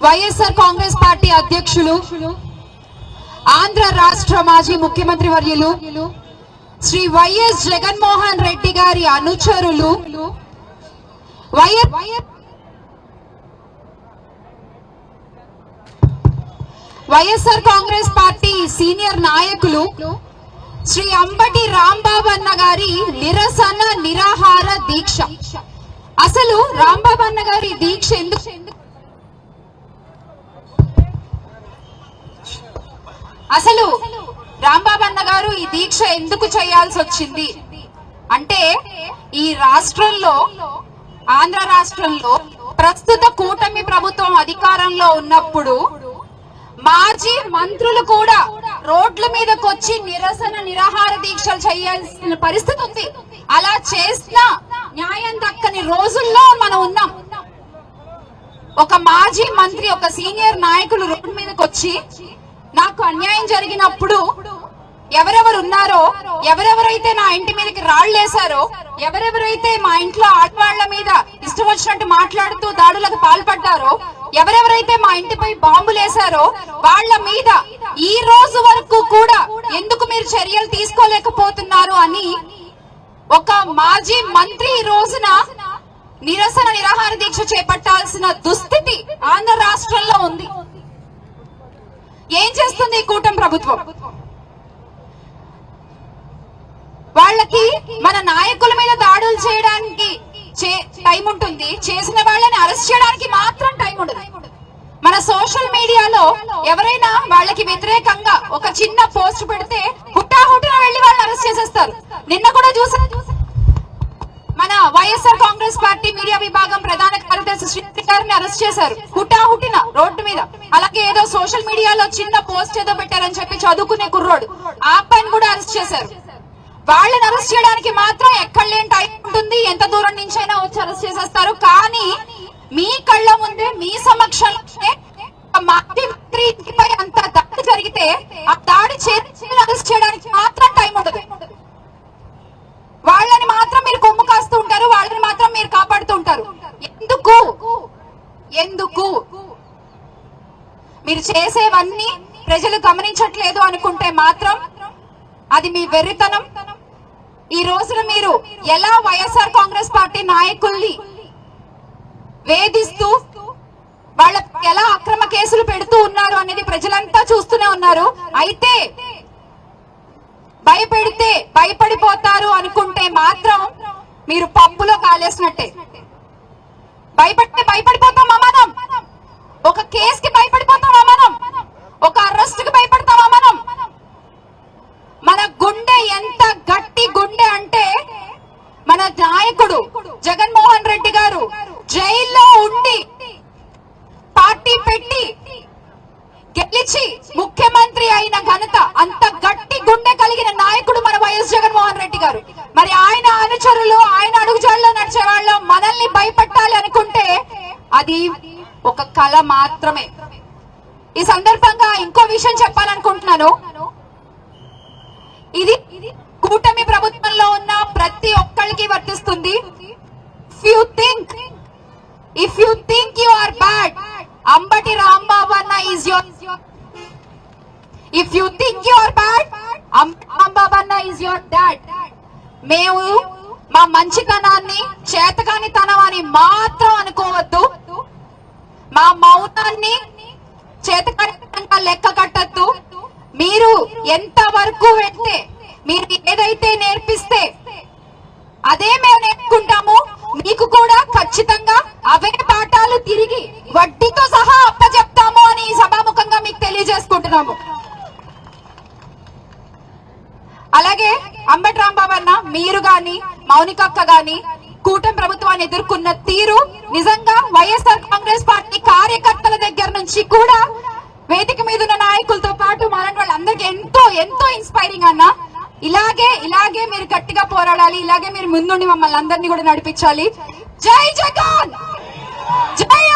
YSR Congress party అధ్యక్షులు ఆంధ్ర రాష్ట్ర మాజీ ముఖ్యమంత్రి వర్యులు శ్రీ వైఎస్ జగన్మోహన్ రెడ్డి గారి అనుచరులు వైఎస్ఆర్ కాంగ్రెస్ పార్టీ సీనియర్ నాయకులు శ్రీ అంబటి రాంబాబు అన్న గారి నిరసన నిరాహార దీక్ష. అసలు రాంబాబు అన్న గారి దీక్ష అసలు రాంబాబు అన్న గారు ఈ దీక్ష ఎందుకు చేయాల్సి వచ్చింది అంటే, ఈ రాష్ట్రంలో ఆంధ్ర రాష్ట్రంలో ప్రస్తుత కూటమి ప్రభుత్వం అధికారంలో ఉన్నప్పుడు మాజీ మంత్రులు కూడా రోడ్ల మీదకి వచ్చి నిరసన నిరాహార దీక్షలు చేయాల్సిన పరిస్థితి ఉంది. అలా చేసిన న్యాయం దక్కని రోజుల్లో మనం ఉన్నాం. ఒక మాజీ మంత్రి, ఒక సీనియర్ నాయకులు రోడ్డు మీదకి వచ్చి నాకు అన్యాయం జరిగినప్పుడు ఎవరెవరు ఉన్నారో, ఎవరెవరైతే నా ఇంటి మీదకి రాళ్లేశారో, ఎవరెవరైతే మా ఇంట్లో ఆడవాళ్ల మీద ఇష్టం వచ్చినట్టు మాట్లాడుతూ దాడులకు పాల్పడ్డారో, ఎవరెవరైతే మా ఇంటిపై బాంబులేశారో వాళ్ల మీద ఈ రోజు వరకు కూడా ఎందుకు మీరు చర్యలు తీసుకోలేకపోతున్నారు అని ఒక మాజీ మంత్రి ఈ రోజున నిరసన నిరాహార దీక్ష చేపట్టాల్సిన దుస్థితి ఆంధ్ర రాష్ట్రంలో ఉంది. ఏం చేస్తుంది ఈ కూటమి ప్రభుత్వం? వాళ్ళకి మన నాయకుల మీద దాడులు చేయడానికి టైం ఉంటుంది, చేసిన వాళ్ళని అరెస్ట్ చేయడానికి మాత్రం టైం ఉండదు. మన సోషల్ మీడియాలో ఎవరైనా వాళ్ళకి వ్యతిరేకంగా ఒక చిన్న పోస్ట్ పెడితే హుటాహుటిన వెళ్లి వాళ్ళని అరెస్ట్ చేసేస్తారు. నిన్న కూడా చూసారు, మన వైఎస్ఆర్ కాంగ్రెస్ పార్టీ మీడియా విభాగం ప్రధాన కార్యదర్శి శ్రీ గారిని అరెస్ట్ చేశారు హుటాహుటిన రోడ్డు మీద. అలాగే ఏదో సోషల్ మీడియాలో చిన్న పోస్ట్ ఏదో పెట్టారని చెప్పి చదువుకునే కుర్రోడు, ఆ అబ్బాయిని కూడా అరెస్ట్ చేశారు. వాళ్ళని అరెస్ట్ చేయడానికి మాత్రం ఎక్కడ లేని టైం ఉంటుంది, ఎంత దూరం నుంచి అయినా వచ్చి అరెస్ట్ చేసేస్తారు. కానీ మీ కళ్ళ ముందే, మీ సమక్షంలోనే మాజీ మంత్రి ఇంటిపై అంత దాడి జరిగితే ఆ దాడి అరెస్ట్ చేయడానికి మాత్రం టైం ఉండదు. వాళ్ళని మాత్రం మీరు కొమ్ము కాస్తూ ఉంటారు, వాళ్ళని మాత్రం మీరు కాపాడుతూ ఉంటారు. ఎందుకు ఎందుకు మీరు చేసేవన్నీ ప్రజలు గమనించట్లేదు అనుకుంటే మాత్రం అది మీ వెర్రితనం. ఈ రోజున మీరు ఎలా వైఎస్ఆర్ కాంగ్రెస్ పార్టీ నాయకుల్ని వేధిస్తూ వాళ్ళ ఎలా అక్రమ కేసులు పెడుతూ ఉన్నారు అనేది ప్రజలంతా చూస్తూనే ఉన్నారు. అయితే భయపెడితే భయపడిపోతారు అనుకుంటే మాత్రం మీరు పప్పులో కాలేసినట్టే. భయపడితే భయపడిపోతామా మనం? ఒక కేసుకి భయపడిపోతామా మనం? ఒక అరెస్ట్ కి భయపడతామా మనం? మన గుండె ఎంత గట్టి గుండె అంటే, మన నాయకుడు జగన్మోహన్ రెడ్డి గారు జైల్లో ఉండి పార్టీ పెట్టి గెలిచి ముఖ్యమంత్రి అయిన ఘనత, అంత గట్టి గుండె కలిగిన నాయకుడు మన వైఎస్ జగన్మోహన్ రెడ్డి గారు. మరి ఆయన అనుచరులు, ఆయన అడుగుజాడలో నడిచే వాళ్ళు మనల్ని భయపెట్టాలి అనుకుంటే అది ఒక కళ మాత్రమే. ఈ సందర్భంగా ఇంకో విషయం చెప్పాలనుకుంటున్నాను. ఇది కూటమి ప్రభుత్వంలో ఉన్న ప్రతి ఒక్కరికి వర్తిస్తుంది. If you think you are bad, Ambati Rambabu Anna is your. If you think you are bad, Ambati Rambabu Anna is your dad. మేము మా మంచితనాన్ని చేతకానితనం అని మాత్రం అనుకోవద్దు. మా మౌనాన్ని చేతకానితనంగా లెక్క కట్టద్దు. మీరు ఎంత వరకు వెళ్తే, మీరు ఏదైతే నేర్పిస్తే అదే మేము నేర్చుకుంటాము. మీకు కూడా ఖచ్చితంగా అవే పాఠాలు తిరిగి వడ్డీతో సహా అప్పచెప్తాము అని సభాముఖంగా మీకు తెలియజేసుకుంటున్నాము. అలాగే అంబటి రాంబాబు అన్న, మీరు గాని మౌనికక్క గాని కూటమి ప్రభుత్వాన్ని ఎదుర్కొన్న తీరు నిజంగా వైఎస్ఆర్ కాంగ్రెస్ పార్టీ కార్యకర్తల దగ్గర నుంచి కూడా వేదిక మీద ఉన్న నాయకులతో పాటు మన వాళ్ళందరికీ ఎంతో ఎంతో ఇన్స్పైరింగ్ అన్న. ఇలాగే మీరు గట్టిగా పోరాడాలి, ఇలాగే మీరు ముందుండి మమ్మల్ని అందరినీ కూడా నడిపించాలి. జై జగన్, జై